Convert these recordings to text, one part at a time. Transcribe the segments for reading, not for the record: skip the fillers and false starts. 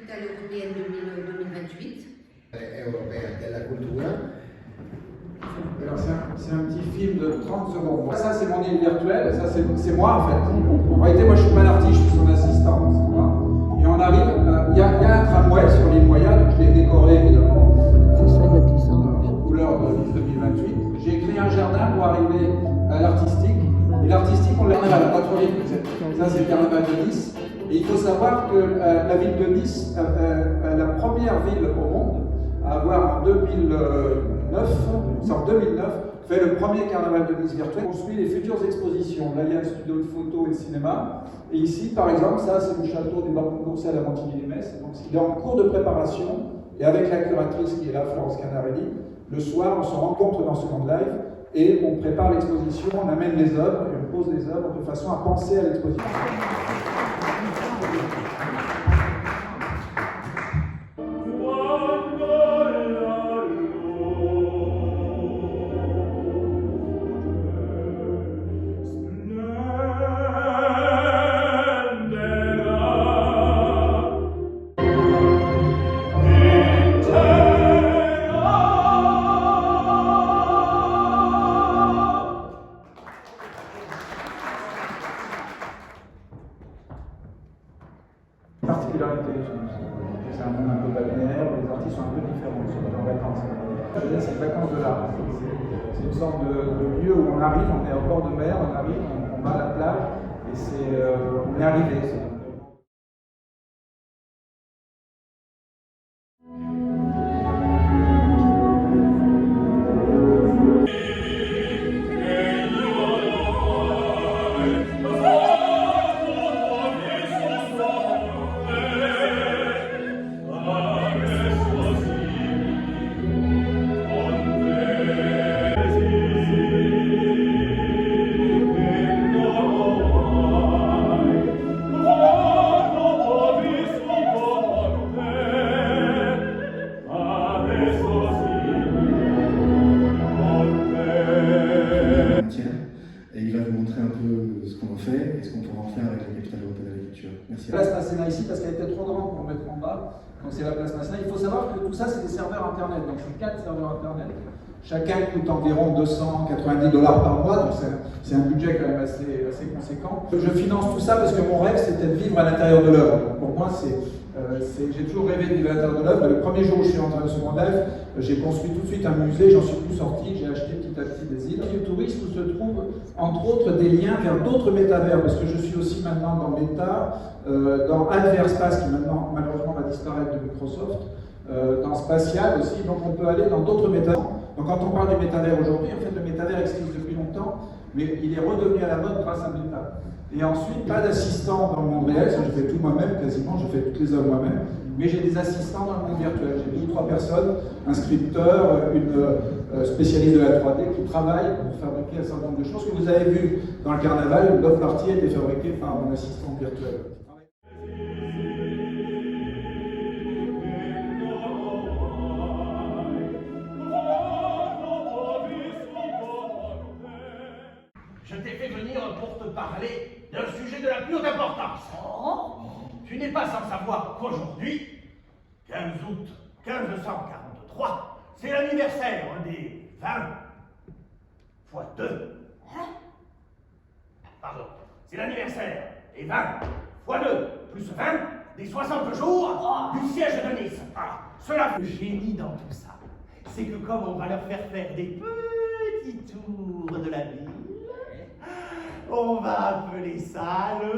capitale européenne 2028. Europea della cultura. Alors c'est un petit film de 30 secondes. Ça c'est mon île virtuelle, ça c'est moi en fait. En réalité moi je suis pas l'artiste, je suis son assistant. Et on arrive, il y a un tramway sur l'île Moyale, je l'ai décoré évidemment aux couleurs de Nice 2028. J'ai créé un jardin pour arriver à l'artistique. Et l'artistique on l'a à la patronne. Ça c'est le carnaval de Nice. Et il faut savoir que la ville de Nice, la première ville au monde à avoir en 2009, fait le premier carnaval de Nice virtuel. On suit les futures expositions. Là, il y a un studio de photo et de cinéma. Et ici, par exemple, ça, c'est le château des Baron d'Orsay à la Montigny-les-Metz. Donc, il est en cours de préparation. Et avec la curatrice qui est là, Florence Canarelli, le soir, on se rencontre dans Second Life et on prépare l'exposition, on amène les œuvres et on pose les œuvres de façon à penser à l'exposition. Particularité, c'est un monde un peu balnéaire, les artistes sont un peu différents, ils sont en vacances. C'est les vacances de l'art. C'est une sorte de lieu où on arrive, on est au bord de mer, on arrive, on va à la plage, et on est arrivé. Et il va vous montrer un peu ce qu'on en fait et ce qu'on pourra en faire avec la capitale européenne de la culture. Merci. La place Masséna ici parce qu'elle était trop grande pour mettre en bas. Donc c'est la place Masséna. Il faut savoir que tout ça c'est des serveurs internet. Donc c'est 4 serveurs internet. Chacun coûte environ 290 $ par mois. Donc c'est un budget quand même assez conséquent. Je finance tout ça parce que mon rêve c'était de vivre à l'intérieur de l'œuvre. Pour moi j'ai toujours rêvé de vivre à l'intérieur de l'œuvre. Le premier jour où je suis entré au secondaire, j'ai construit tout de suite un musée, j'en suis plus sorti, j'ai acheté petit à petit des îles. Le tourisme se trouve entre autres des liens vers d'autres métavers, parce que je suis aussi maintenant dans Meta, dans Alverspace qui maintenant malheureusement va disparaître de Microsoft, dans Spatial aussi, donc on peut aller dans d'autres métavers. Donc quand on parle du métavers aujourd'hui, en fait le métavers existe depuis longtemps, mais il est redevenu à la mode grâce à Meta. Et ensuite, pas d'assistant dans le monde réel, ça je fais tout moi-même quasiment, je fais toutes les œuvres moi-même, mais j'ai des assistants dans le monde virtuel. J'ai 2 ou 3 personnes, un scripteur, une spécialiste de la 3D qui travaille pour fabriquer un certain nombre de choses que vous avez vu dans le carnaval. Une autre partie a été fabriquée par mon assistant virtuel. Je t'ai fait venir pour te parler d'un sujet de la plus haute importance. Oh. Tu n'es pas sans savoir qu'aujourd'hui, 15 août 1543, c'est l'anniversaire des 20 fois 2. Hein? Pardon, c'est l'anniversaire des 20 fois 2 plus 20 des 60 jours du siège de Nice. Ah, cela, le génie dans tout ça, c'est que comme on va leur faire des petits tours de la ville, on va appeler ça le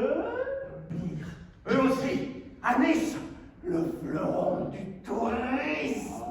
pire. Eux aussi, à Nice, le fleuron du tourisme.